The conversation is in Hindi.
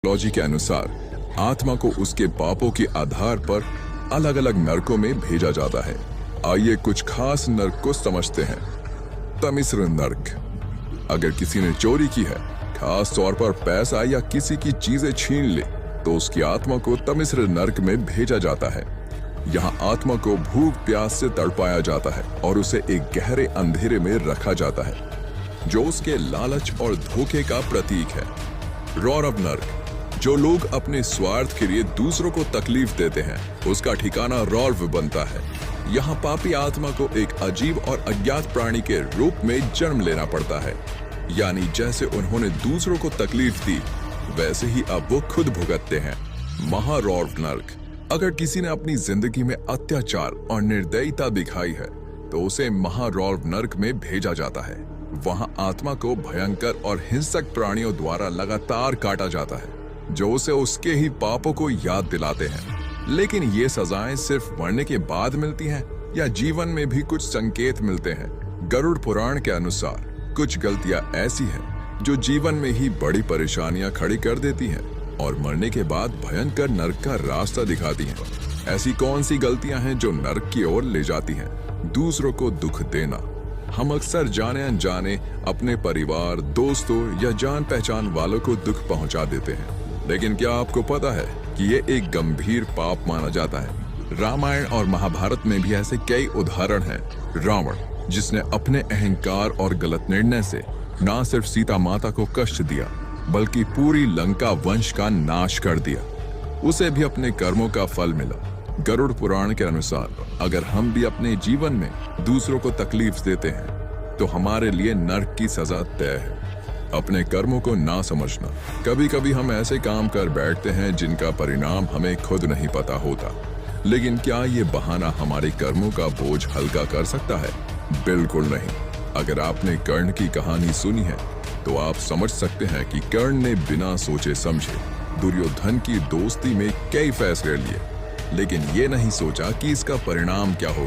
लॉजी के अनुसार आत्मा को उसके पापों के आधार पर अलग अलग नरकों में भेजा जाता है। आइए कुछ खास नर्क को समझते हैं। तमिस्र नर्क। अगर किसी ने चोरी की है, खास तौर पर पैसा या किसी की चीजें छीन ले, तो उसकी आत्मा को तमिस्र नर्क में भेजा जाता है। यहाँ आत्मा को भूख प्यास से तड़पाया जाता है और उसे एक गहरे अंधेरे में रखा जाता है, जो उसके लालच और धोखे का प्रतीक है। रौरव नर्क। जो लोग अपने स्वार्थ के लिए दूसरों को तकलीफ देते हैं, उसका ठिकाना रौरव बनता है। यहाँ पापी आत्मा को एक अजीब और अज्ञात प्राणी के रूप में जन्म लेना पड़ता है, यानी जैसे उन्होंने दूसरों को तकलीफ दी, वैसे ही अब वो खुद भुगतते हैं। महारौरव नर्क। अगर किसी ने अपनी जिंदगी में अत्याचार और निर्दयता दिखाई है, तो उसे महारौरव नर्क में भेजा जाता है। वहाँ आत्मा को भयंकर और हिंसक प्राणियों द्वारा लगातार काटा जाता है, जो उसे उसके ही पापों को याद दिलाते हैं। लेकिन ये सजाएं सिर्फ मरने के बाद मिलती हैं या जीवन में भी कुछ संकेत मिलते हैं? गरुड़ पुराण के अनुसार कुछ गलतियां ऐसी हैं जो जीवन में ही बड़ी परेशानियां खड़ी कर देती हैं और मरने के बाद भयंकर नर्क का रास्ता दिखाती हैं। ऐसी कौन सी गलतियां हैं जो नर्क की ओर ले जाती हैं? दूसरों को दुख देना। हम अक्सर जाने अनजाने अपने परिवार, दोस्तों या जान पहचान वालों को दुख पहुंचा देते हैं, लेकिन क्या आपको पता है कि ये एक गंभीर पाप माना जाता है? रामायण और महाभारत में भी ऐसे कई उदाहरण हैं। रावण, जिसने अपने अहंकार और गलत निर्णय से न सिर्फ सीता माता को कष्ट दिया, बल्कि पूरी लंका वंश का नाश कर दिया, उसे भी अपने कर्मों का फल मिला। गरुड़ पुराण के अनुसार अगर हम भी अपने जीवन में दूसरों को तकलीफ देते हैं, तो हमारे लिए नर्क की सजा तय है। अपने कर्मों को ना समझना। कभी कभी हम ऐसे काम कर बैठते हैं जिनका परिणाम हमें खुद नहीं पता होता, लेकिन क्या ये बहाना हमारे कर्मों का बोझ हल्का कर सकता है? बिल्कुल नहीं। अगर आपने कर्ण की कहानी सुनी है, तो आप समझ सकते हैं कि कर्ण ने बिना सोचे समझे दुर्योधन की दोस्ती में कई फैसले लिए, लेकिन ये नहीं सोचा कि इसका परिणाम क्या होगा।